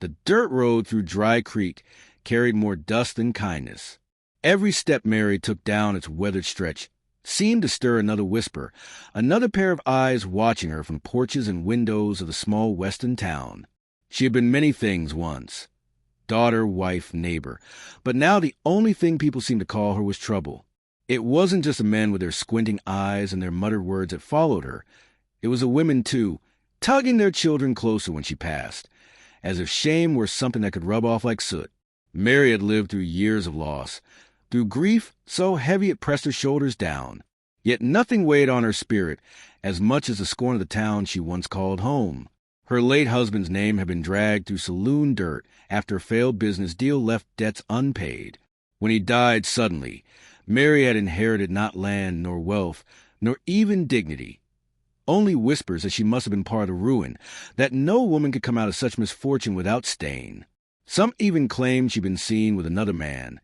The dirt road through Dry Creek carried more dust than kindness. Every step Mary took down its weathered stretch seemed to stir another whisper, another pair of eyes watching her from porches and windows of the small western town. She had been many things once. Daughter, wife, neighbor. But now the only thing people seemed to call her was trouble. It wasn't just the men with their squinting eyes and their muttered words that followed her. It was the women, too, tugging their children closer when she passed, as if shame were something that could rub off like soot. Mary had lived through years of loss, through grief so heavy it pressed her shoulders down. Yet nothing weighed on her spirit as much as the scorn of the town she once called home. Her late husband's name had been dragged through saloon dirt after a failed business deal left debts unpaid. When he died suddenly, Mary had inherited not land nor wealth, nor even dignity. Only whispers that she must have been part of the ruin, that no woman could come out of such misfortune without stain. Some even claimed she'd been seen with another man,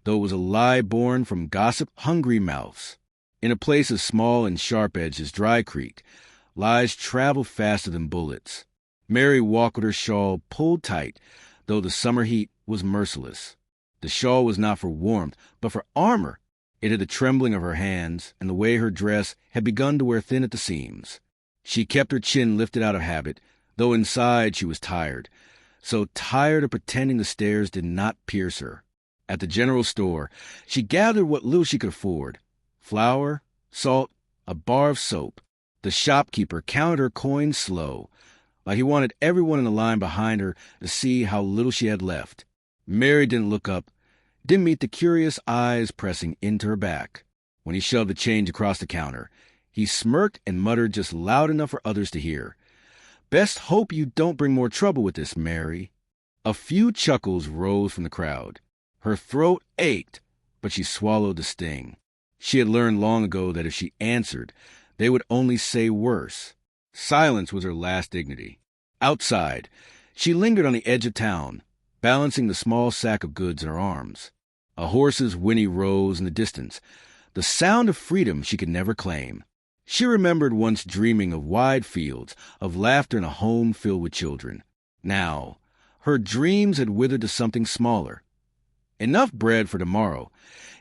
though it was a lie born from gossip-hungry mouths. In a place as small and sharp-edged as Dry Creek, lies travel faster than bullets. Mary walked with her shawl pulled tight, though the summer heat was merciless. The shawl was not for warmth, but for armor. It had the trembling of her hands, and the way her dress had begun to wear thin at the seams. She kept her chin lifted out of habit, though inside she was tired, so tired of pretending the stairs did not pierce her. At the general store, she gathered what little she could afford: flour, salt, a bar of soap. The shopkeeper counted her coins slow, like he wanted everyone in the line behind her to see how little she had left. Mary didn't look up, didn't meet the curious eyes pressing into her back. When he shoved the change across the counter, he smirked and muttered just loud enough for others to hear, "Best hope you don't bring more trouble with this, Mary." A few chuckles rose from the crowd. Her throat ached, but she swallowed the sting. She had learned long ago that if she answered, they would only say worse. Silence was her last dignity. Outside, she lingered on the edge of town, balancing the small sack of goods in her arms. A horse's whinny rose in the distance, the sound of freedom she could never claim. She remembered once dreaming of wide fields, of laughter in a home filled with children. Now, her dreams had withered to something smaller. Enough bread for tomorrow,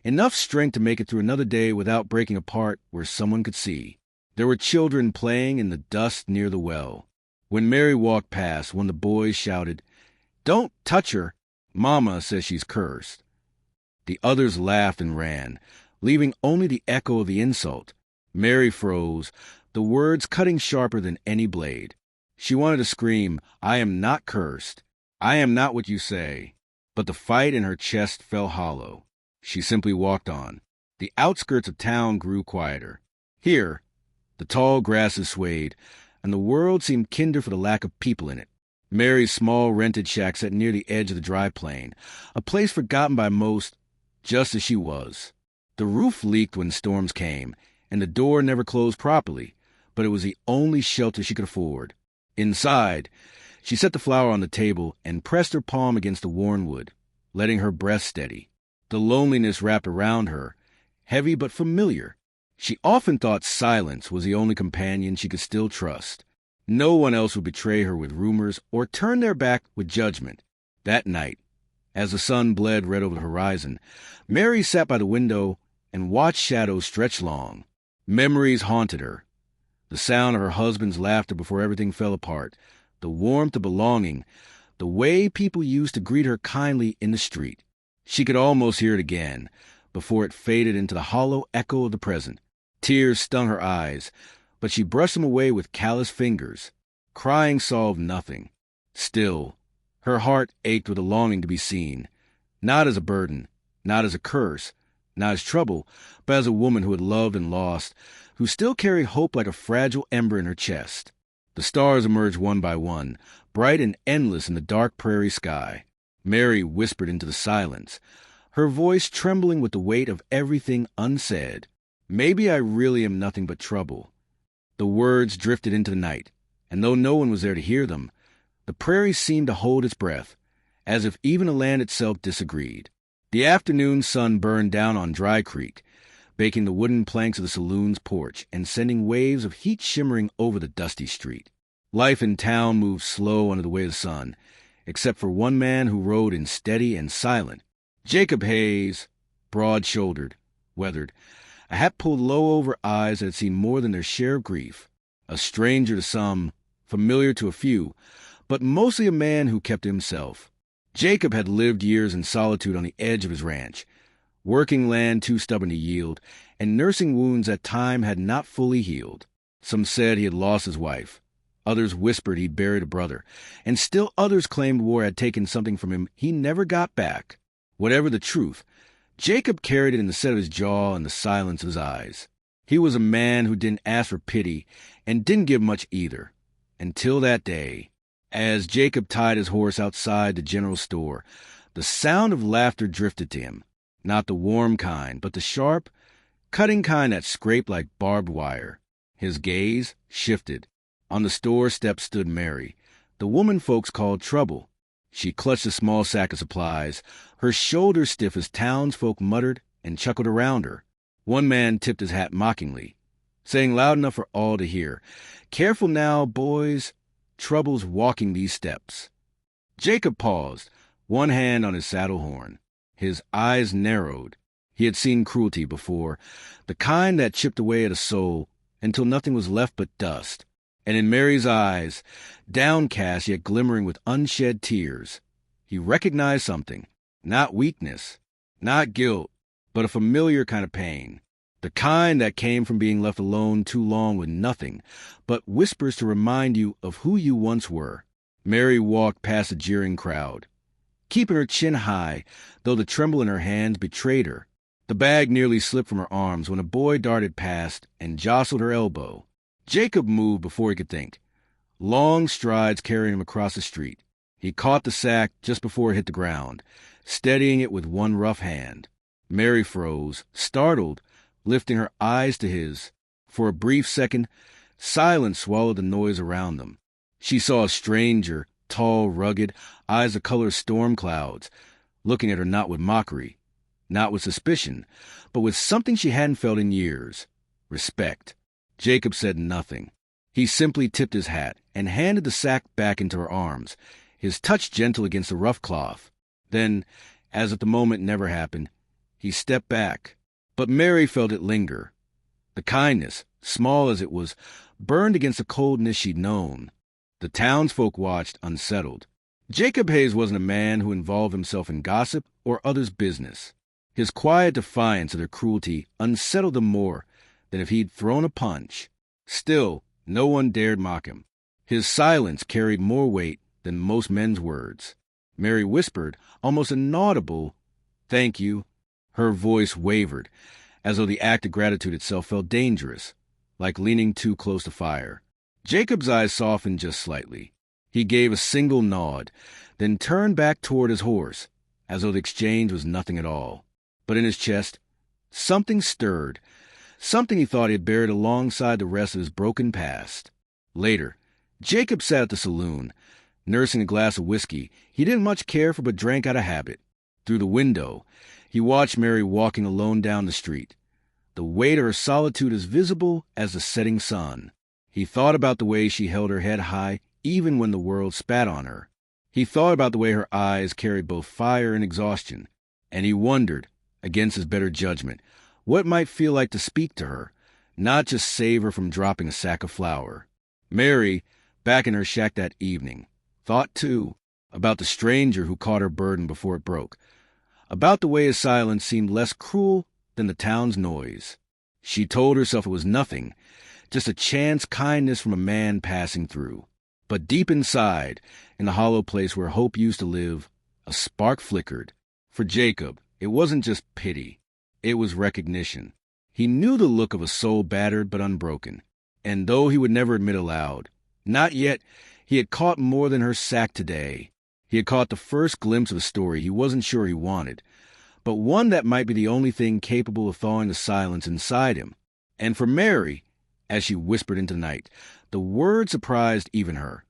enough strength to make it through another day without breaking apart where someone could see. There were children playing in the dust near the well. When Mary walked past, one of the boys shouted, "Don't touch her. Mama says she's cursed." The others laughed and ran, leaving only the echo of the insult. Mary froze, the words cutting sharper than any blade. She wanted to scream, "I am not cursed. I am not what you say." But the fight in her chest fell hollow. She simply walked on. The outskirts of town grew quieter. Here, the tall grasses swayed, and the world seemed kinder for the lack of people in it. Mary's small rented shack sat near the edge of the dry plain, a place forgotten by most, just as she was. The roof leaked when storms came, and the door never closed properly, but it was the only shelter she could afford. Inside, she set the flour on the table and pressed her palm against the worn wood, letting her breath steady. The loneliness wrapped around her, heavy but familiar. She often thought silence was the only companion she could still trust. No one else would betray her with rumors or turn their back with judgment. That night, as the sun bled red over the horizon, Mary sat by the window and watched shadows stretch long. Memories haunted her. The sound of her husband's laughter before everything fell apart, the warmth of belonging, the way people used to greet her kindly in the street. She could almost hear it again, before it faded into the hollow echo of the present. Tears stung her eyes, but she brushed them away with callous fingers. Crying solved nothing. Still, her heart ached with a longing to be seen, not as a burden, not as a curse, not as trouble, but as a woman who had loved and lost, who still carried hope like a fragile ember in her chest. The stars emerged one by one, bright and endless in the dark prairie sky. Mary whispered into the silence, her voice trembling with the weight of everything unsaid. "Maybe I really am nothing but trouble." The words drifted into the night, and though no one was there to hear them, the prairie seemed to hold its breath, as if even the land itself disagreed. The afternoon sun burned down on Dry Creek, baking the wooden planks of the saloon's porch and sending waves of heat shimmering over the dusty street. Life in town moved slow under the weight of the sun, except for one man who rode in steady and silent. Jacob Hayes, broad-shouldered, weathered, a hat pulled low over eyes that had seen more than their share of grief, a stranger to some, familiar to a few, but mostly a man who kept to himself. Jacob had lived years in solitude on the edge of his ranch, working land too stubborn to yield, and nursing wounds that time had not fully healed. Some said he had lost his wife. Others whispered he'd buried a brother, and still others claimed war had taken something from him he never got back. Whatever the truth, Jacob carried it in the set of his jaw and the silence of his eyes. He was a man who didn't ask for pity and didn't give much either. Until that day, as Jacob tied his horse outside the general store, the sound of laughter drifted to him. Not the warm kind, but the sharp, cutting kind that scraped like barbed wire. His gaze shifted. On the store steps stood Mary, the woman folks called Trouble. She clutched a small sack of supplies, her shoulders stiff as townsfolk muttered and chuckled around her. One man tipped his hat mockingly, saying loud enough for all to hear, "Careful now, boys. Trouble's walking these steps." Jacob paused, one hand on his saddle horn. His eyes narrowed. He had seen cruelty before, the kind that chipped away at a soul until nothing was left but dust. And in Mary's eyes, downcast yet glimmering with unshed tears, he recognized something. Not weakness, not guilt, but a familiar kind of pain. The kind that came from being left alone too long with nothing, but whispers to remind you of who you once were. Mary walked past the jeering crowd, keeping her chin high, though the tremble in her hands betrayed her. The bag nearly slipped from her arms when a boy darted past and jostled her elbow. Jacob moved before he could think. Long strides carried him across the street. He caught the sack just before it hit the ground, steadying it with one rough hand. Mary froze, startled, lifting her eyes to his. For a brief second, silence swallowed the noise around them. She saw a stranger, tall, rugged, eyes the color of storm clouds, looking at her not with mockery, not with suspicion, but with something she hadn't felt in years: respect. Jacob said nothing. He simply tipped his hat and handed the sack back into her arms, his touch gentle against the rough cloth. Then, as if the moment never happened, he stepped back. But Mary felt it linger. The kindness, small as it was, burned against the coldness she'd known. The townsfolk watched, unsettled. Jacob Hayes wasn't a man who involved himself in gossip or others' business. His quiet defiance of their cruelty unsettled them more than if he'd thrown a punch. Still, no one dared mock him. His silence carried more weight than most men's words. Mary whispered, almost inaudible, "Thank you." Her voice wavered, as though the act of gratitude itself felt dangerous, like leaning too close to fire. Jacob's eyes softened just slightly. He gave a single nod, then turned back toward his horse, as though the exchange was nothing at all. But in his chest, something stirred, something he thought he had buried alongside the rest of his broken past. Later, Jacob sat at the saloon, nursing a glass of whiskey he didn't much care for but drank out of habit. Through the window, he watched Mary walking alone down the street. The weight of her solitude as visible as the setting sun. He thought about the way she held her head high even when the world spat on her. He thought about the way her eyes carried both fire and exhaustion, and he wondered, against his better judgment, what it might feel like to speak to her, not just save her from dropping a sack of flour. Mary, back in her shack that evening, thought, too, about the stranger who caught her burden before it broke, about the way his silence seemed less cruel than the town's noise. She told herself it was nothing, just a chance kindness from a man passing through. But deep inside, in the hollow place where hope used to live, a spark flickered. For Jacob, it wasn't just pity. It was recognition. He knew the look of a soul battered but unbroken, and though he would never admit aloud, not yet, he had caught more than her sack today. He had caught the first glimpse of a story he wasn't sure he wanted, but one that might be the only thing capable of thawing the silence inside him. And for Mary, as she whispered into the night, the word surprised even her.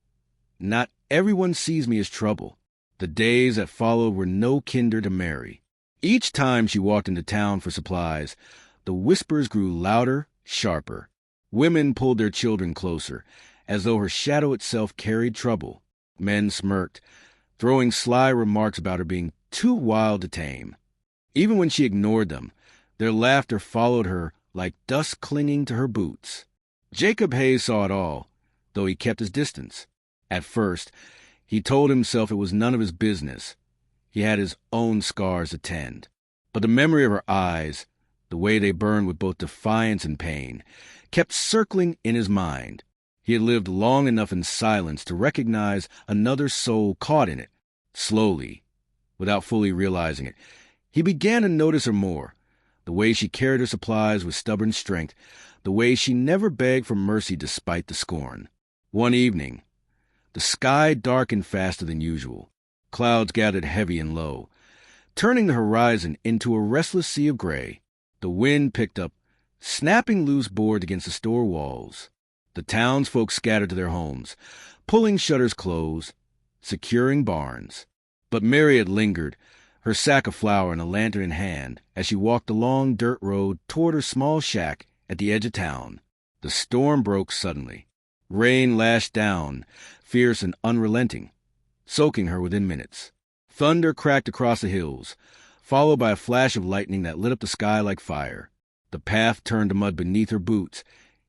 Not everyone sees me as trouble. The days that followed were no kinder to Mary. Each time she walked into town for supplies, the whispers grew louder, sharper. Women pulled their children closer, as though her shadow itself carried trouble. Men smirked, throwing sly remarks about her being too wild to tame. Even when she ignored them, their laughter followed her like dust clinging to her boots. Jacob Hayes saw it all, though he kept his distance. At first, he told himself it was none of his business. He had his own scars to tend. But the memory of her eyes, the way they burned with both defiance and pain, kept circling in his mind. He had lived long enough in silence to recognize another soul caught in it. Slowly, without fully realizing it, he began to notice her more. The way she carried her supplies with stubborn strength, the way she never begged for mercy despite the scorn. One evening, the sky darkened faster than usual. Clouds gathered heavy and low, turning the horizon into a restless sea of gray. The wind picked up, snapping loose boards against the store walls. The townsfolk scattered to their homes, pulling shutters closed, securing barns. But Mary had lingered, her sack of flour and a lantern in hand, as she walked the long dirt road toward her small shack at the edge of town. The storm broke suddenly. Rain lashed down, fierce and unrelenting, soaking her within minutes. Thunder cracked across the hills, followed by a flash of lightning that lit up the sky like fire. The path turned to mud beneath her boots,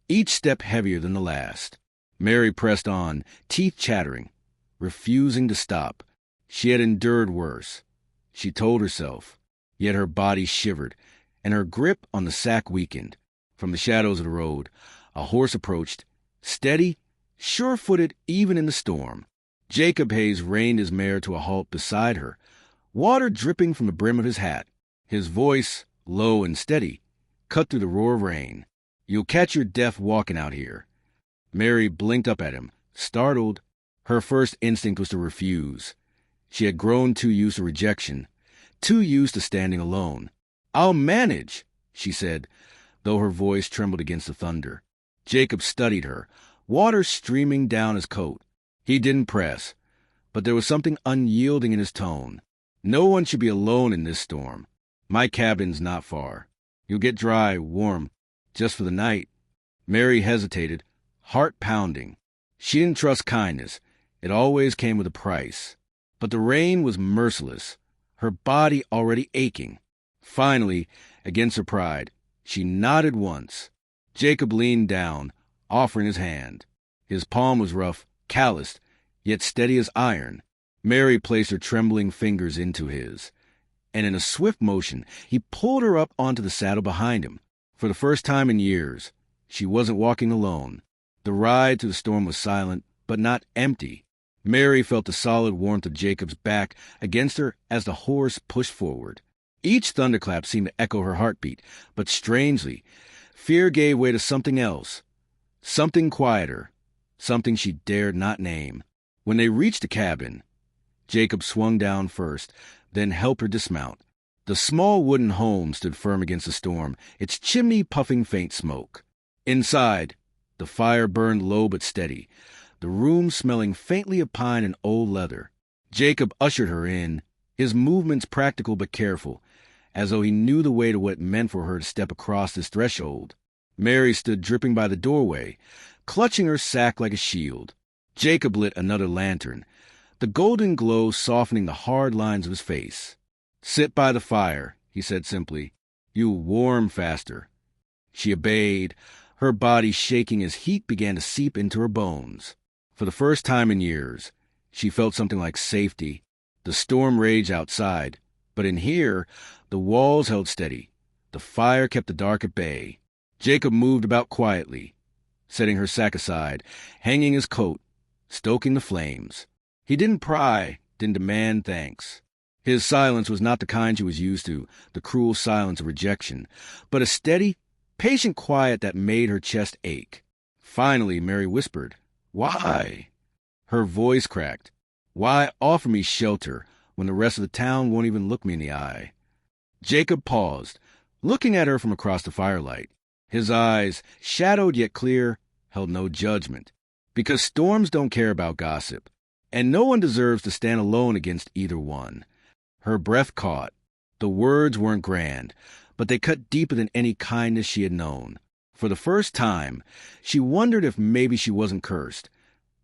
each step heavier than the last. Mary pressed on, teeth chattering, refusing to stop. She had endured worse, she told herself, yet her body shivered, and her grip on the sack weakened. From the shadows of the road, a horse approached, steady, sure-footed even in the storm. Jacob Hayes reined his mare to a halt beside her, water dripping from the brim of his hat. His voice, low and steady, cut through the roar of rain. "You'll catch your death walking out here." Mary blinked up at him, startled. Her first instinct was to refuse. She had grown too used to rejection, too used to standing alone. "I'll manage," she said, though her voice trembled against the thunder. Jacob studied her, water streaming down his coat. He didn't press, but there was something unyielding in his tone. "No one should be alone in this storm. My cabin's not far. You'll get dry, warm, just for the night." Mary hesitated, heart pounding. She didn't trust kindness. It always came with a price. But the rain was merciless, her body already aching. Finally, against her pride, she nodded once. Jacob leaned down, offering his hand. His palm was rough, calloused, yet steady as iron. Mary placed her trembling fingers into his, and in a swift motion, he pulled her up onto the saddle behind him. For the first time in years, she wasn't walking alone. The ride through the storm was silent, but not empty. Mary felt the solid warmth of Jacob's back against her as the horse pushed forward. Each thunderclap seemed to echo her heartbeat, but strangely, fear gave way to something else, something quieter, something she dared not name. When they reached the cabin, Jacob swung down first, then helped her dismount. The small wooden home stood firm against the storm, its chimney puffing faint smoke. Inside, the fire burned low but steady, the room smelling faintly of pine and old leather. Jacob ushered her in, his movements practical but careful, as though he knew the way to what it meant for her to step across this threshold. Mary stood dripping by the doorway, clutching her sack like a shield. Jacob lit another lantern, the golden glow softening the hard lines of his face. "Sit by the fire," he said simply. "You'll warm faster." She obeyed, her body shaking as heat began to seep into her bones. For the first time in years, she felt something like safety. The storm raged outside, but in here, the walls held steady. The fire kept the dark at bay. Jacob moved about quietly, setting her sack aside, hanging his coat, stoking the flames. He didn't pry, didn't demand thanks. His silence was not the kind she was used to, the cruel silence of rejection, but a steady, patient quiet that made her chest ache. Finally, Mary whispered, "Why?" Her voice cracked. "Why offer me shelter when the rest of the town won't even look me in the eye?" Jacob paused, looking at her from across the firelight. His eyes, shadowed yet clear, held no judgment. Because storms don't care about gossip, and no one deserves to stand alone against either one. Her breath caught. The words weren't grand, but they cut deeper than any kindness she had known. For the first time, she wondered if maybe she wasn't cursed.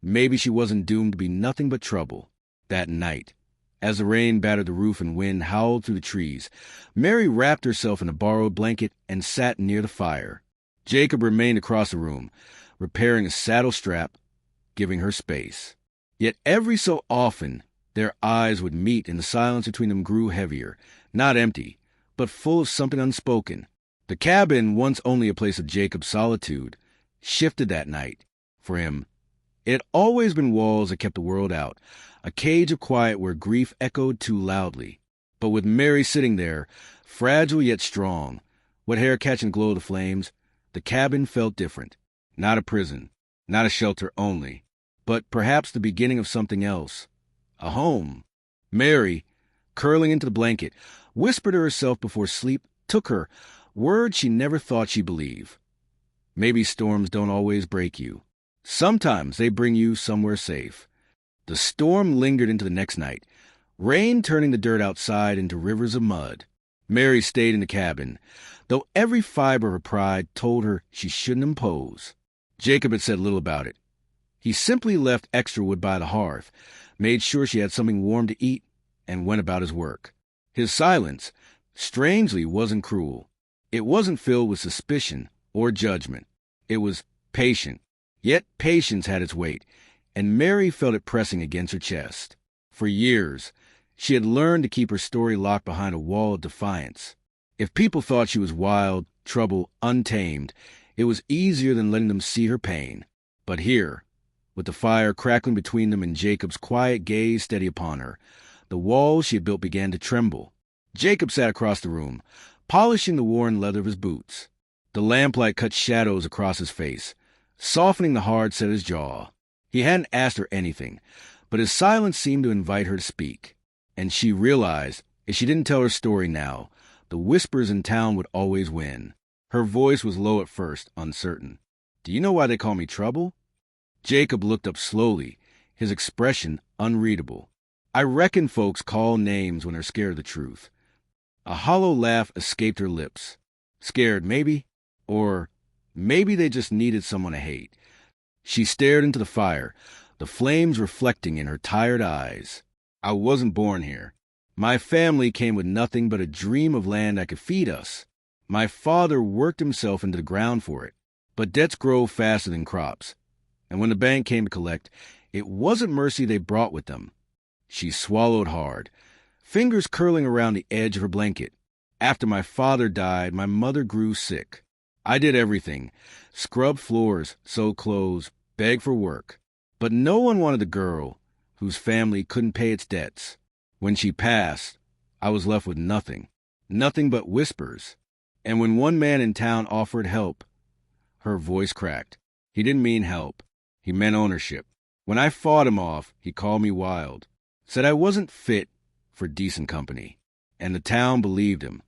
Maybe she wasn't doomed to be nothing but trouble. that night. As the rain battered the roof and wind howled through the trees, Mary wrapped herself in a borrowed blanket and sat near the fire. Jacob remained across the room, repairing a saddle strap, giving her space. Yet every so often, their eyes would meet and the silence between them grew heavier, not empty, but full of something unspoken. The cabin, once only a place of Jacob's solitude, shifted that night. For him, it had always been walls that kept the world out, a cage of quiet where grief echoed too loudly. But with Mary sitting there, fragile yet strong, wet hair catching the glow of the flames, the cabin felt different. Not a prison, not a shelter only, but perhaps the beginning of something else. A home. Mary, curling into the blanket, whispered to herself before sleep took her, words she never thought she'd believe. Maybe storms don't always break you. Sometimes they bring you somewhere safe. The storm lingered into the next night, rain turning the dirt outside into rivers of mud. Mary stayed in the cabin, though every fiber of her pride told her she shouldn't impose. Jacob had said little about it. He simply left extra wood by the hearth, made sure she had something warm to eat, and went about his work. His silence, strangely, wasn't cruel. It wasn't filled with suspicion or judgment. It was patient. Yet patience had its weight, and Mary felt it pressing against her chest. For years, she had learned to keep her story locked behind a wall of defiance. If people thought she was wild, troubled, untamed, it was easier than letting them see her pain. But here, with the fire crackling between them and Jacob's quiet gaze steady upon her, the walls she had built began to tremble. Jacob sat across the room, polishing the worn leather of his boots. The lamplight cut shadows across his face, softening the hard set of his jaw. He hadn't asked her anything, but his silence seemed to invite her to speak. And she realized, if she didn't tell her story now, the whispers in town would always win. Her voice was low at first, uncertain. "Do you know why they call me Trouble?" Jacob looked up slowly, his expression unreadable. "I reckon folks call names when they're scared of the truth." A hollow laugh escaped her lips. Scared, maybe? Or maybe they just needed someone to hate. She stared into the fire, the flames reflecting in her tired eyes. "I wasn't born here. My family came with nothing but a dream of land that could feed us. My father worked himself into the ground for it. But debts grow faster than crops. And when the bank came to collect, it wasn't mercy they brought with them." She swallowed hard, fingers curling around the edge of her blanket. "After my father died, my mother grew sick. I did everything. Scrubbed floors, sewed clothes, begged for work. But no one wanted the girl whose family couldn't pay its debts. When she passed, I was left with nothing. Nothing but whispers. And when one man in town offered help," her voice cracked. "He didn't mean help. He meant ownership. When I fought him off, he called me wild. Said I wasn't fit for decent company. And the town believed him."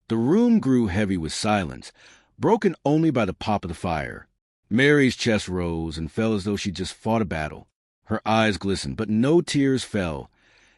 The room grew heavy with silence, broken only by the pop of the fire. Mary's chest rose and fell as though she'd just fought a battle. Her eyes glistened, but no tears fell.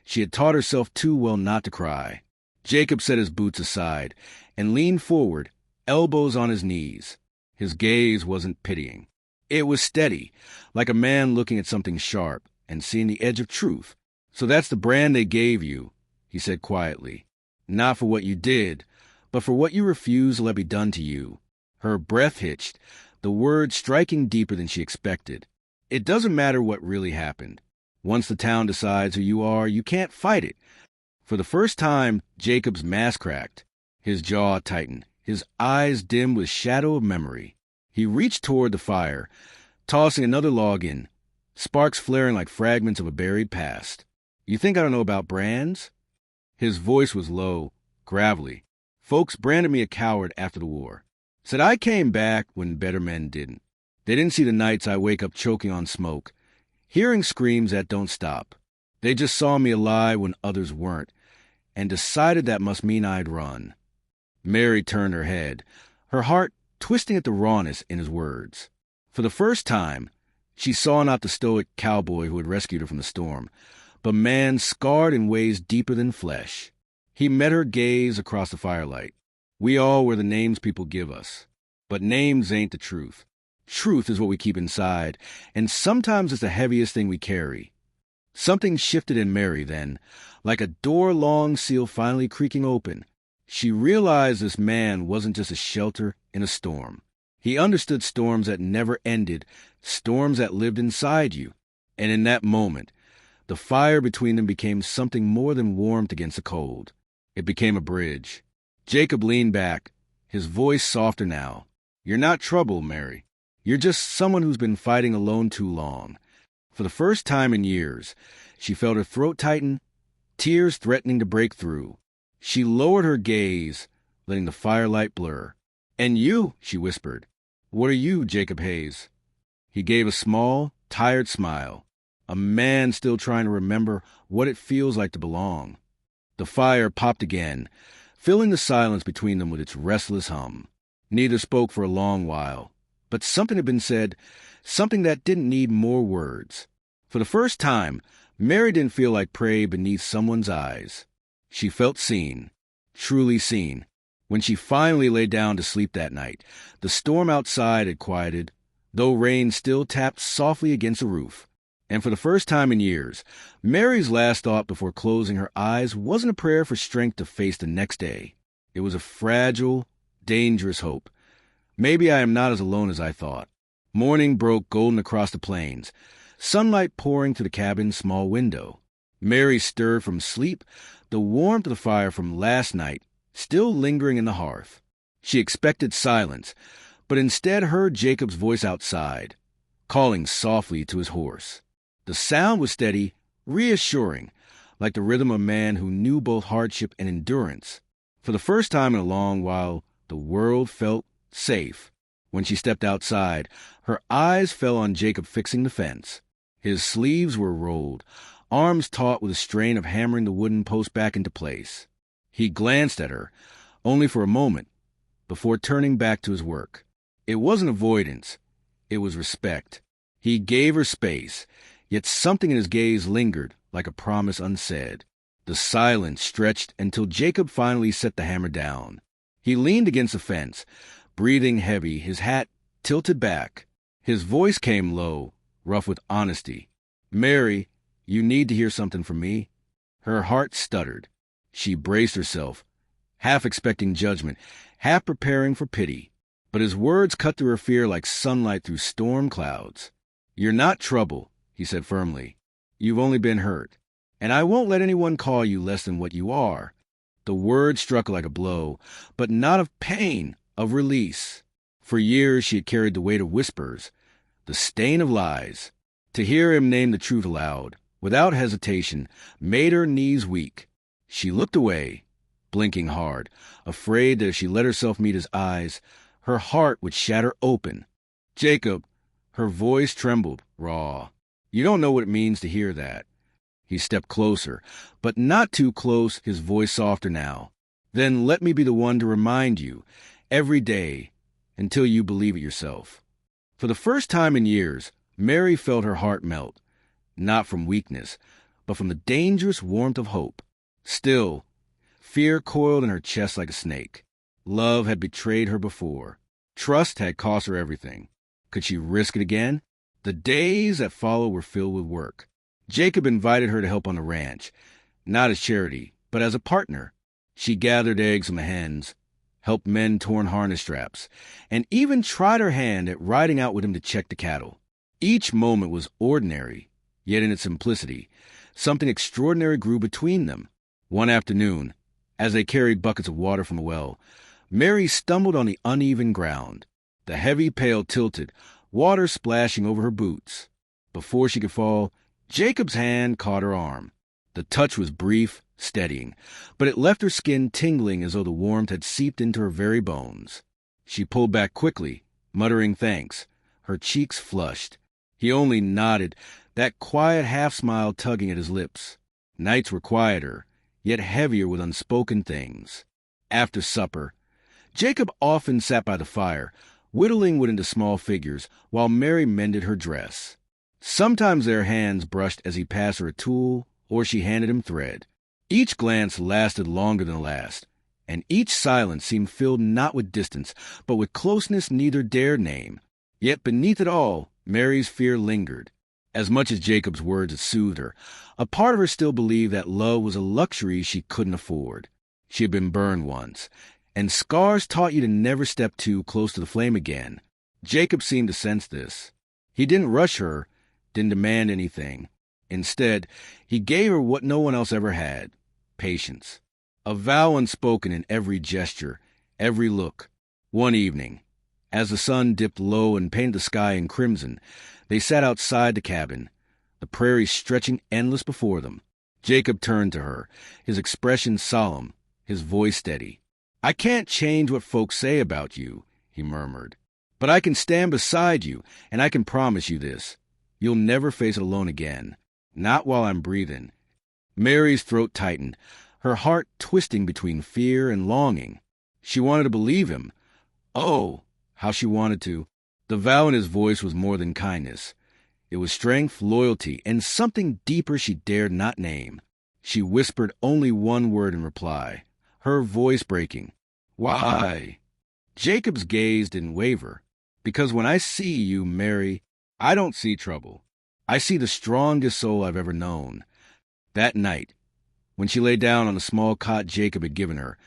She had taught herself too well not to cry. Jacob set his boots aside and leaned forward, elbows on his knees. His gaze wasn't pitying. It was steady, like a man looking at something sharp and seeing the edge of truth. "So that's the brand they gave you," he said quietly. "Not for what you did, but for what you refused to let be done to you." Her breath hitched, the words striking deeper than she expected. "It doesn't matter what really happened. Once the town decides who you are, you can't fight it." For the first time, Jacob's mask cracked. His jaw tightened, his eyes dimmed with shadow of memory. He reached toward the fire, tossing another log in, sparks flaring like fragments of a buried past. "You think I don't know about brands?" His voice was low, gravelly. "Folks branded me a coward after the war. Said I came back when better men didn't. They didn't see the nights I wake up choking on smoke, hearing screams that don't stop. They just saw me alive when others weren't, and decided that must mean I'd run." Mary turned her head, her heart twisting at the rawness in his words. For the first time, she saw not the stoic cowboy who had rescued her from the storm, but man scarred in ways deeper than flesh. He met her gaze across the firelight. "We all wear the names people give us. But names ain't the truth. Truth is what we keep inside, and sometimes it's the heaviest thing we carry." Something shifted in Mary then, like a door-long seal finally creaking open. She realized this man wasn't just a shelter in a storm. He understood storms that never ended, storms that lived inside you. And in that moment, the fire between them became something more than warmth against the cold. It became a bridge. Jacob leaned back, his voice softer now. "You're not trouble, Mary. You're just someone who's been fighting alone too long." For the first time in years, she felt her throat tighten, tears threatening to break through. She lowered her gaze, letting the firelight blur. "And you," she whispered. "What are you, Jacob Hayes?" He gave a small, tired smile, a man still trying to remember what it feels like to belong. The fire popped again, filling the silence between them with its restless hum. Neither spoke for a long while, but something had been said, something that didn't need more words. For the first time, Mary didn't feel like prey beneath someone's eyes. She felt seen, truly seen. When she finally lay down to sleep that night, the storm outside had quieted, though rain still tapped softly against the roof. And for the first time in years, Mary's last thought before closing her eyes wasn't a prayer for strength to face the next day. It was a fragile, dangerous hope. Maybe I am not as alone as I thought. Morning broke golden across the plains, sunlight pouring through the cabin's small window. Mary stirred from sleep, the warmth of the fire from last night still lingering in the hearth. She expected silence, but instead heard Jacob's voice outside, calling softly to his horse. The sound was steady, reassuring, like the rhythm of a man who knew both hardship and endurance. For the first time in a long while, the world felt safe. When she stepped outside, her eyes fell on Jacob fixing the fence. His sleeves were rolled, arms taut with the strain of hammering the wooden post back into place. He glanced at her, only for a moment, before turning back to his work. It wasn't avoidance. It was respect. He gave her space, yet something in his gaze lingered, like a promise unsaid. The silence stretched until Jacob finally set the hammer down. He leaned against the fence, breathing heavy, his hat tilted back. His voice came low, rough with honesty. "Mary, you need to hear something from me." Her heart stuttered. She braced herself, half expecting judgment, half preparing for pity. But his words cut through her fear like sunlight through storm clouds. "You're not trouble," he said firmly. "You've only been hurt. And I won't let anyone call you less than what you are." The word struck like a blow, but not of pain, of release. For years she had carried the weight of whispers, the stain of lies. To hear him name the truth aloud, without hesitation, made her knees weak. She looked away, blinking hard, afraid that if she let herself meet his eyes, her heart would shatter open. "Jacob," her voice trembled, raw. "You don't know what it means to hear that." He stepped closer, but not too close, his voice softer now. "Then let me be the one to remind you, every day, until you believe it yourself." For the first time in years, Mary felt her heart melt, not from weakness, but from the dangerous warmth of hope. Still, fear coiled in her chest like a snake. Love had betrayed her before. Trust had cost her everything. Could she risk it again? The days that followed were filled with work. Jacob invited her to help on the ranch, not as charity, but as a partner. She gathered eggs from the hens, helped mend torn harness straps, and even tried her hand at riding out with him to check the cattle. Each moment was ordinary, yet in its simplicity, something extraordinary grew between them. One afternoon, as they carried buckets of water from a well, Mary stumbled on the uneven ground. The heavy pail tilted, water splashing over her boots. Before she could fall, Jacob's hand caught her arm. The touch was brief, steadying, but it left her skin tingling as though the warmth had seeped into her very bones. She pulled back quickly, muttering thanks, her cheeks flushed. He only nodded, that quiet half-smile tugging at his lips. Nights were quieter, yet heavier with unspoken things. After supper, Jacob often sat by the fire, whittling wood into small figures, while Mary mended her dress. Sometimes their hands brushed as he passed her a tool, or she handed him thread. Each glance lasted longer than the last, and each silence seemed filled not with distance, but with closeness neither dared name. Yet beneath it all, Mary's fear lingered. As much as Jacob's words had soothed her, a part of her still believed that love was a luxury she couldn't afford. She had been burned once, and scars taught you to never step too close to the flame again. Jacob seemed to sense this. He didn't rush her, didn't demand anything. Instead, he gave her what no one else ever had: patience. A vow unspoken in every gesture, every look. One evening, as the sun dipped low and painted the sky in crimson, they sat outside the cabin, the prairie stretching endless before them. Jacob turned to her, his expression solemn, his voice steady. "I can't change what folks say about you," he murmured. "But I can stand beside you, and I can promise you this. You'll never face it alone again. Not while I'm breathing." Mary's throat tightened, her heart twisting between fear and longing. She wanted to believe him. Oh, how she wanted to. The vow in his voice was more than kindness. It was strength, loyalty, and something deeper she dared not name. She whispered only one word in reply, her voice breaking. "Why?" Jacob's gaze didn't waver. "Because when I see you, Mary, I don't see trouble. I see the strongest soul I've ever known." That night, when she lay down on the small cot Jacob had given her,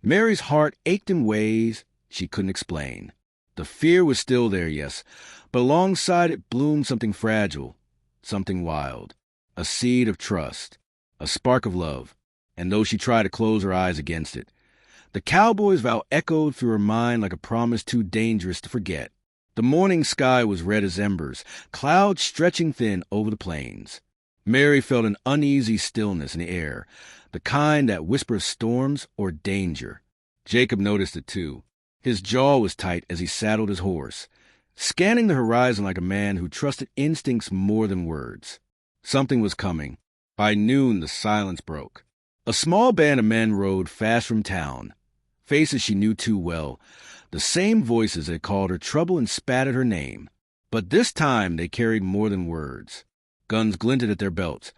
Mary's heart ached in ways she couldn't explain. The fear was still there, yes, but alongside it bloomed something fragile, something wild, a seed of trust, a spark of love, and though she tried to close her eyes against it, the cowboy's vow echoed through her mind like a promise too dangerous to forget. The morning sky was red as embers, clouds stretching thin over the plains. Mary felt an uneasy stillness in the air, the kind that whispers storms or danger. Jacob noticed it too. His jaw was tight as he saddled his horse, scanning the horizon like a man who trusted instincts more than words. Something was coming. By noon, the silence broke. A small band of men rode fast from town, faces she knew too well, the same voices that called her trouble and spat at her name. But this time they carried more than words. Guns glinted at their belts.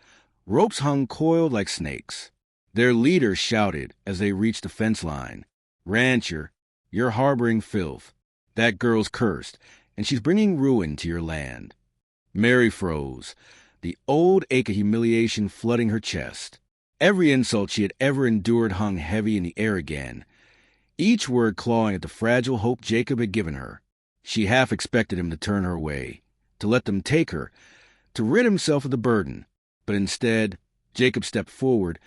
Ropes hung coiled like snakes. Their leader shouted as they reached the fence line, "Rancher, you're harboring filth. That girl's cursed, and she's bringing ruin to your land." Mary froze, the old ache of humiliation flooding her chest. Every insult she had ever endured hung heavy in the air again, each word clawing at the fragile hope Jacob had given her. She half expected him to turn her away, to let them take her, to rid himself of the burden. But instead, Jacob stepped forward,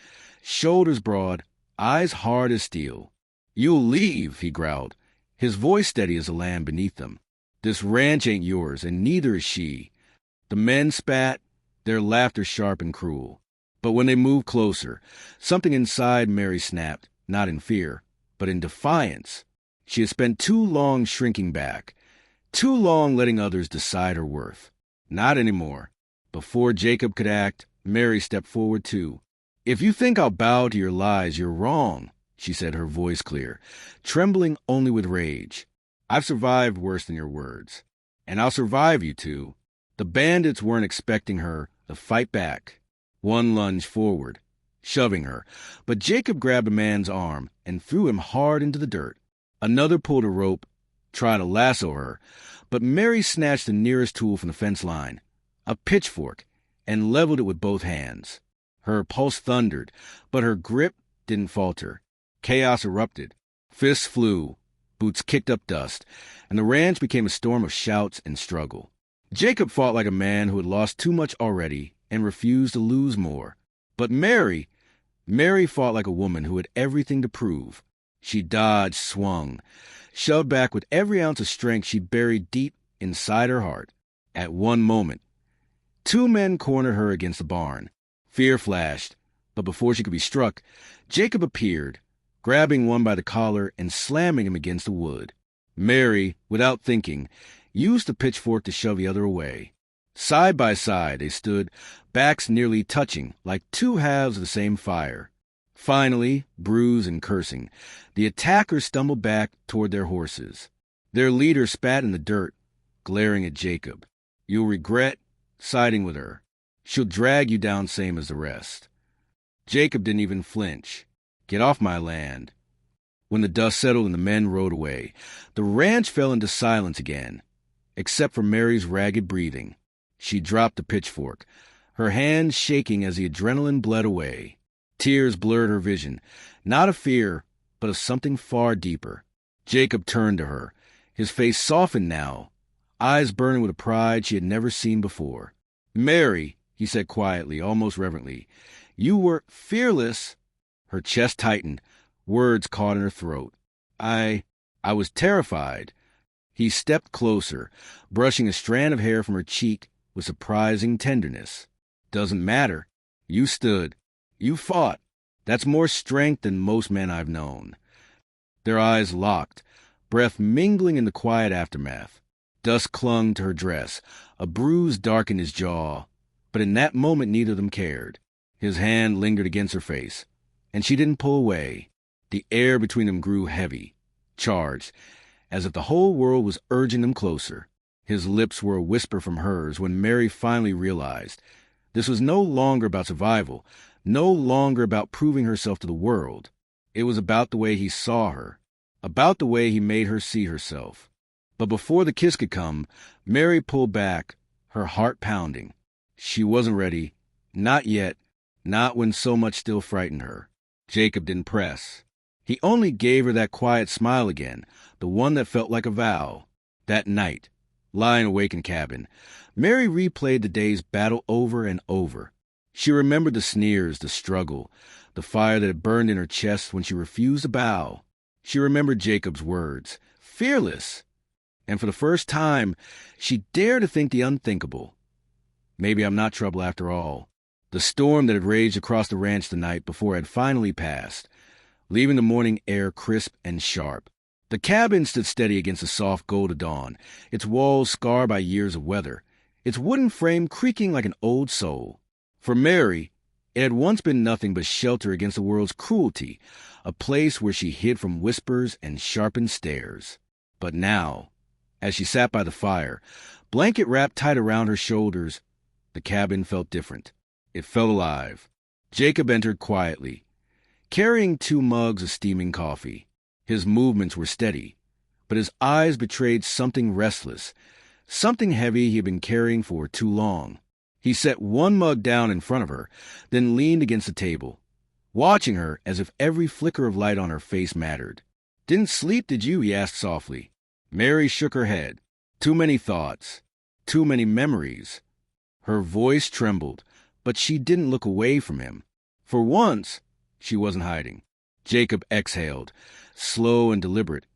shoulders broad, eyes hard as steel. "You'll leave," he growled, his voice steady as the land beneath them. "This ranch ain't yours, and neither is she." The men spat, their laughter sharp and cruel. But when they moved closer, something inside Mary snapped, not in fear, but in defiance. She had spent too long shrinking back, too long letting others decide her worth. Not anymore. Before Jacob could act, Mary stepped forward too. "If you think I'll bow to your lies, you're wrong," she said, her voice clear, trembling only with rage. "I've survived worse than your words, and I'll survive you too." The bandits weren't expecting her to fight back. One lunged forward, shoving her, but Jacob grabbed a man's arm and threw him hard into the dirt. Another pulled a rope, tried to lasso her, but Mary snatched the nearest tool from the fence line, a pitchfork, and leveled it with both hands. Her pulse thundered, but her grip didn't falter. Chaos erupted. Fists flew, boots kicked up dust, and the ranch became a storm of shouts and struggle. Jacob fought like a man who had lost too much already and refused to lose more. But Mary fought like a woman who had everything to prove. She dodged, swung, shoved back with every ounce of strength she buried deep inside her heart. At one moment, two men cornered her against the barn. Fear flashed, but before she could be struck, Jacob appeared, grabbing one by the collar and slamming him against the wood. Mary, without thinking, used the pitchfork to shove the other away. Side by side they stood, backs nearly touching, like two halves of the same fire. Finally, bruised and cursing, the attackers stumbled back toward their horses. Their leader spat in the dirt, glaring at Jacob. "You'll regret siding with her. She'll drag you down same as the rest." Jacob didn't even flinch. "Get off my land." When the dust settled and the men rode away, the ranch fell into silence again, except for Mary's ragged breathing. She dropped the pitchfork, her hands shaking as the adrenaline bled away. Tears blurred her vision, not of fear, but of something far deeper. Jacob turned to her, his face softened now, eyes burning with a pride she had never seen before. "Mary," he said quietly, almost reverently, "you were fearless." Her chest tightened, words caught in her throat. I was terrified." He stepped closer, brushing a strand of hair from her cheek with surprising tenderness. "Doesn't matter. You stood. You fought. That's more strength than most men I've known." Their eyes locked, breath mingling in the quiet aftermath. Dust clung to her dress, a bruise darkened his jaw, but in that moment neither of them cared. His hand lingered against her face, and she didn't pull away. The air between them grew heavy, charged, as if the whole world was urging them closer. His lips were a whisper from hers when Mary finally realized this was no longer about survival, no longer about proving herself to the world. It was about the way he saw her, about the way he made her see herself. But before the kiss could come, Mary pulled back, her heart pounding. She wasn't ready, not yet, not when so much still frightened her. Jacob didn't press. He only gave her that quiet smile again, the one that felt like a vow. That night, lying awake in cabin, Mary replayed the day's battle over and over. She remembered the sneers, the struggle, the fire that had burned in her chest when she refused to bow. She remembered Jacob's words, "Fearless." And for the first time, she dared to think the unthinkable. Maybe I'm not trouble after all. The storm that had raged across the ranch the night before had finally passed, leaving the morning air crisp and sharp. The cabin stood steady against the soft gold of dawn, its walls scarred by years of weather, its wooden frame creaking like an old soul. For Mary, it had once been nothing but shelter against the world's cruelty, a place where she hid from whispers and sharpened stares. But now, as she sat by the fire, blanket wrapped tight around her shoulders, the cabin felt different. It felt alive. Jacob entered quietly, carrying 2 mugs of steaming coffee. His movements were steady, but his eyes betrayed something restless, something heavy he had been carrying for too long. He set 1 mug down in front of her, then leaned against the table, watching her as if every flicker of light on her face mattered. "Didn't sleep, did you?" he asked softly. Mary shook her head. Too many thoughts, too many memories. Her voice trembled, but she didn't look away from him. For once, she wasn't hiding. Jacob exhaled, slow and deliberate,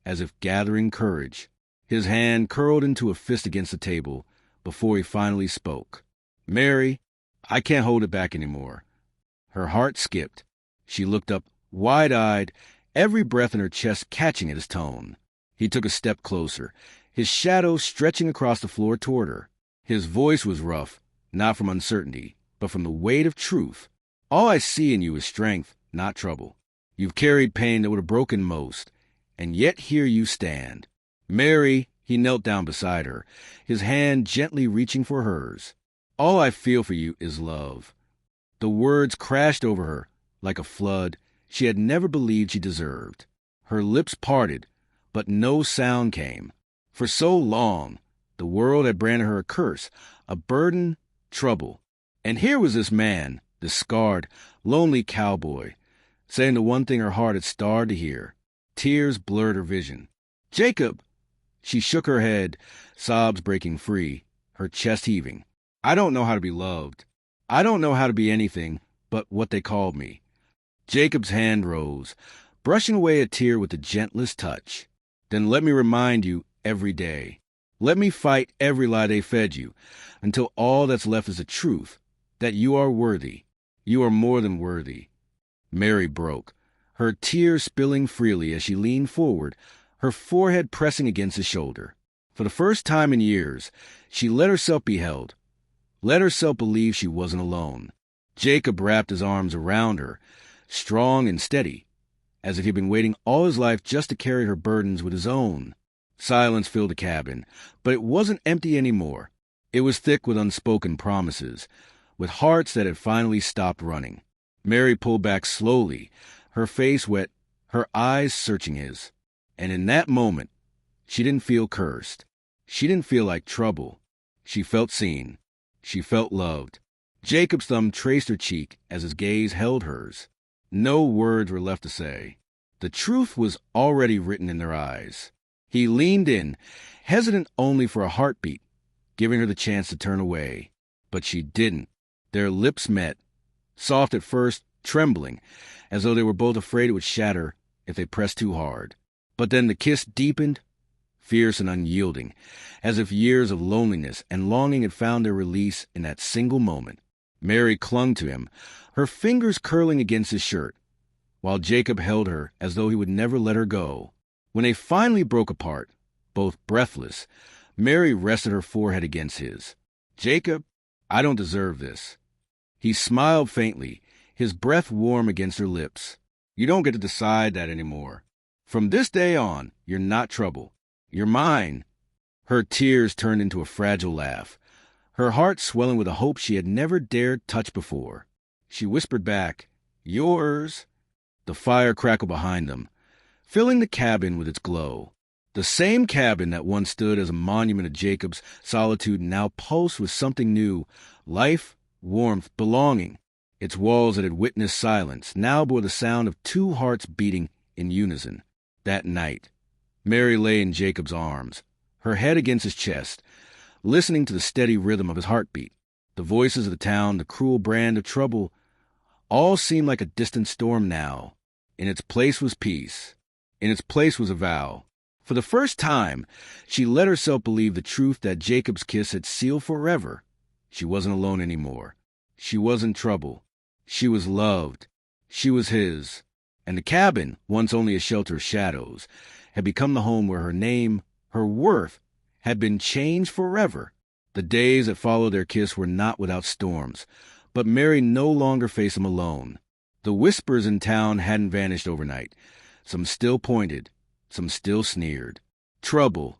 as if gathering courage. His hand curled into a fist against the table before he finally spoke. "Mary, I can't hold it back anymore." Her heart skipped. She looked up, wide-eyed, every breath in her chest catching at his tone. He took a step closer, his shadow stretching across the floor toward her. His voice was rough, not from uncertainty, but from the weight of truth. "All I see in you is strength, not trouble. You've carried pain that would have broken most, and yet here you stand." "Mary," he knelt down beside her, his hand gently reaching for hers. "All I feel for you is love." The words crashed over her like a flood she had never believed she deserved. Her lips parted, but no sound came. For so long, the world had branded her a curse, a burden, trouble. And here was this man, this scarred, lonely cowboy, saying the one thing her heart had starved to hear. Tears blurred her vision. "Jacob!" She shook her head, sobs breaking free, her chest heaving. "I don't know how to be loved. I don't know how to be anything but what they called me." Jacob's hand rose, brushing away a tear with the gentlest touch. "Then let me remind you every day. Let me fight every lie they fed you, until all that's left is the truth, that you are worthy. You are more than worthy." Mary broke, her tears spilling freely as she leaned forward, her forehead pressing against his shoulder. For the first time in years, she let herself be held, let herself believe she wasn't alone. Jacob wrapped his arms around her, strong and steady, as if he'd been waiting all his life just to carry her burdens with his own. Silence filled the cabin, but it wasn't empty anymore. It was thick with unspoken promises, with hearts that had finally stopped running. Mary pulled back slowly, her face wet, her eyes searching his. And in that moment, she didn't feel cursed. She didn't feel like trouble. She felt seen. She felt loved. Jacob's thumb traced her cheek as his gaze held hers. No words were left to say. The truth was already written in their eyes. He leaned in, hesitant only for a heartbeat, giving her the chance to turn away. But she didn't. Their lips met, soft at first, trembling, as though they were both afraid it would shatter if they pressed too hard. But then the kiss deepened, fierce and unyielding, as if years of loneliness and longing had found their release in that single moment. Mary clung to him, her fingers curling against his shirt, while Jacob held her as though he would never let her go. When they finally broke apart, both breathless, Mary rested her forehead against his. "Jacob, I don't deserve this." He smiled faintly, his breath warm against her lips. "You don't get to decide that anymore. From this day on, you're not trouble. You're mine." Her tears turned into a fragile laugh, her heart swelling with a hope she had never dared touch before. She whispered back, "Yours." The fire crackled behind them, filling the cabin with its glow. The same cabin that once stood as a monument of Jacob's solitude now pulsed with something new, life, warmth, belonging. Its walls that had witnessed silence now bore the sound of two hearts beating in unison. That night, Mary lay in Jacob's arms, her head against his chest, listening to the steady rhythm of his heartbeat. The voices of the town, the cruel brand of trouble, all seemed like a distant storm now. In its place was peace. In its place was a vow. For the first time, she let herself believe the truth that Jacob's kiss had sealed forever. She wasn't alone anymore. She wasn't trouble. She was loved. She was his. And the cabin, once only a shelter of shadows, had become the home where her name, her worth, had been changed forever. The days that followed their kiss were not without storms, but Mary no longer faced them alone. The whispers in town hadn't vanished overnight. Some still pointed, some still sneered. Trouble,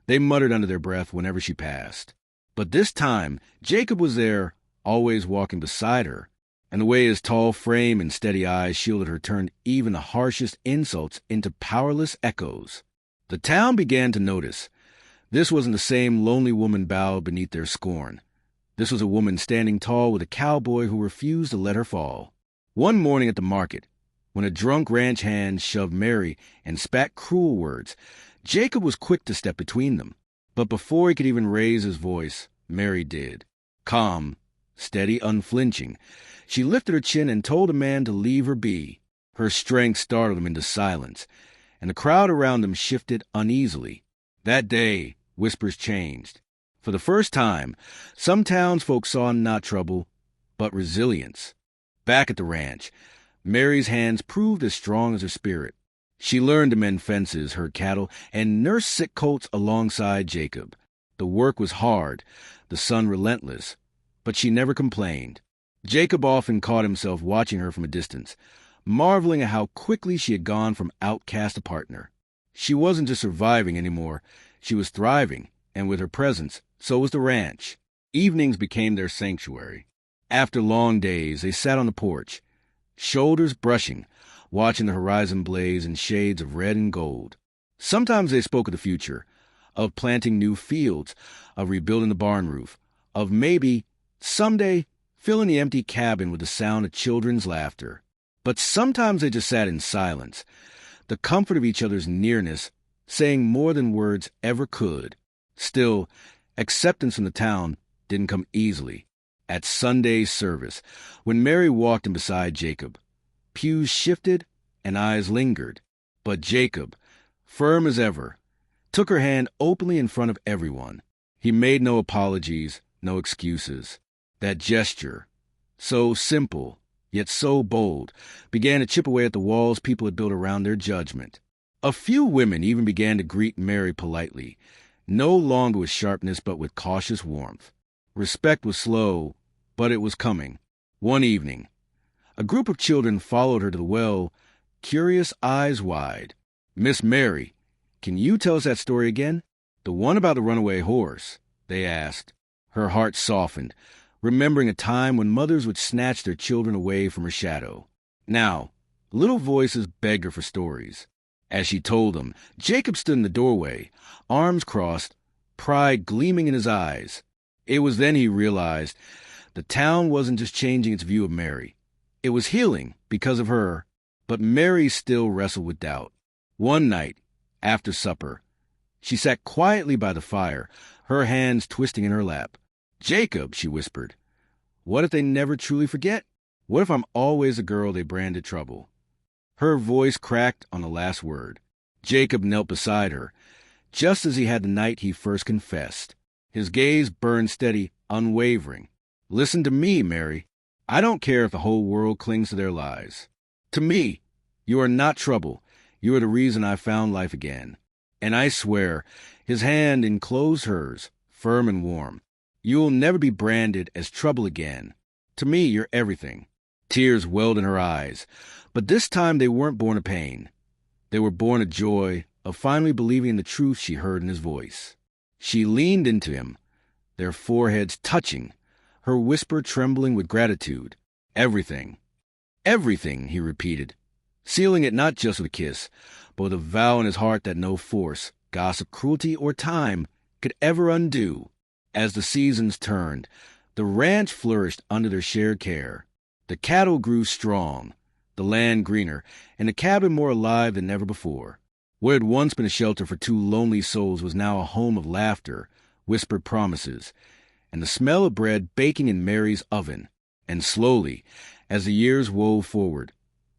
they muttered under their breath whenever she passed. But this time, Jacob was there, always walking beside her, and the way his tall frame and steady eyes shielded her turned even the harshest insults into powerless echoes. The town began to notice. This wasn't the same lonely woman bowed beneath their scorn. This was a woman standing tall with a cowboy who refused to let her fall. One morning at the market, when a drunk ranch hand shoved Mary and spat cruel words, Jacob was quick to step between them. But before he could even raise his voice, Mary did. Calm, steady, unflinching, she lifted her chin and told the man to leave her be. Her strength startled him into silence, and the crowd around them shifted uneasily. That day, whispers changed. For the first time, some townsfolk saw not trouble, but resilience. Back at the ranch, Mary's hands proved as strong as her spirit. She learned to mend fences, herd cattle, and nurse sick colts alongside Jacob. The work was hard, the sun relentless, but she never complained. Jacob often caught himself watching her from a distance, marveling at how quickly she had gone from outcast to partner. She wasn't just surviving anymore, she was thriving, and with her presence, so was the ranch. Evenings became their sanctuary. After long days, they sat on the porch, shoulders brushing, watching the horizon blaze in shades of red and gold. Sometimes they spoke of the future, of planting new fields, of rebuilding the barn roof, of maybe, someday, filling the empty cabin with the sound of children's laughter. But sometimes they just sat in silence, the comfort of each other's nearness saying more than words ever could. Still, acceptance from the town didn't come easily. At Sunday's service, when Mary walked in beside Jacob, pews shifted and eyes lingered. But Jacob, firm as ever, took her hand openly in front of everyone. He made no apologies, no excuses. That gesture, so simple, yet so bold, began to chip away at the walls people had built around their judgment. A few women even began to greet Mary politely, no longer with sharpness but with cautious warmth. Respect was slow, but it was coming. One evening, a group of children followed her to the well, curious eyes wide. "Miss Mary, can you tell us that story again? The one about the runaway horse," they asked. Her heart softened, remembering a time when mothers would snatch their children away from her shadow. Now, little voices begged her for stories. As she told them, Jacob stood in the doorway, arms crossed, pride gleaming in his eyes. It was then he realized the town wasn't just changing its view of Mary. It was healing because of her, but Mary still wrestled with doubt. One night, after supper, she sat quietly by the fire, her hands twisting in her lap. "Jacob," she whispered, "what if they never truly forget? What if I'm always the girl they branded trouble?" Her voice cracked on the last word. Jacob knelt beside her, just as he had the night he first confessed. His gaze burned steady, unwavering. "Listen to me, Mary. I don't care if the whole world clings to their lies. To me, you are not trouble. You are the reason I found life again. And I swear," his hand enclosed hers, firm and warm, "you will never be branded as trouble again. To me, you're everything." Tears welled in her eyes, but this time they weren't born of pain. They were born of joy, of finally believing the truth she heard in his voice. She leaned into him, their foreheads touching, her whisper trembling with gratitude. "Everything. Everything," he repeated, sealing it not just with a kiss, but with a vow in his heart that no force, gossip, cruelty, or time could ever undo. As the seasons turned, the ranch flourished under their shared care. The cattle grew strong, the land greener, and the cabin more alive than ever before. What had once been a shelter for two lonely souls was now a home of laughter, whispered promises, and the smell of bread baking in Mary's oven. And slowly, as the years wove forward,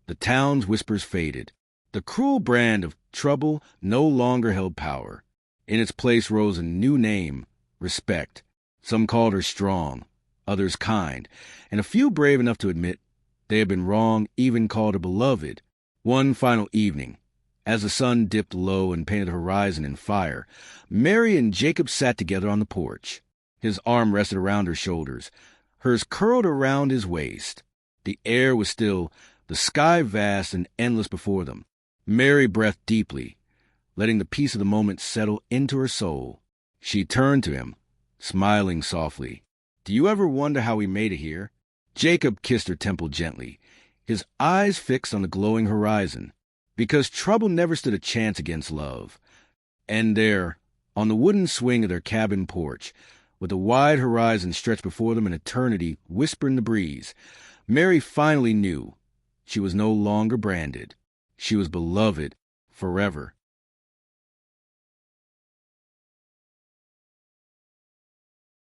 the town's whispers faded. The cruel brand of trouble no longer held power. In its place rose a new name, respect. Some called her strong, others kind, and a few brave enough to admit they had been wrong, even called her beloved. One final evening, as the sun dipped low and painted the horizon in fire, Mary and Jacob sat together on the porch. His arm rested around her shoulders, hers curled around his waist. The air was still, the sky vast and endless before them. Mary breathed deeply, letting the peace of the moment settle into her soul. She turned to him, smiling softly. "Do you ever wonder how we made it here?" Jacob kissed her temple gently, his eyes fixed on the glowing horizon, because trouble never stood a chance against love. And there, on the wooden swing of their cabin porch, with the wide horizon stretched before them in eternity whispered in the breeze, Mary finally knew she was no longer branded. She was beloved forever.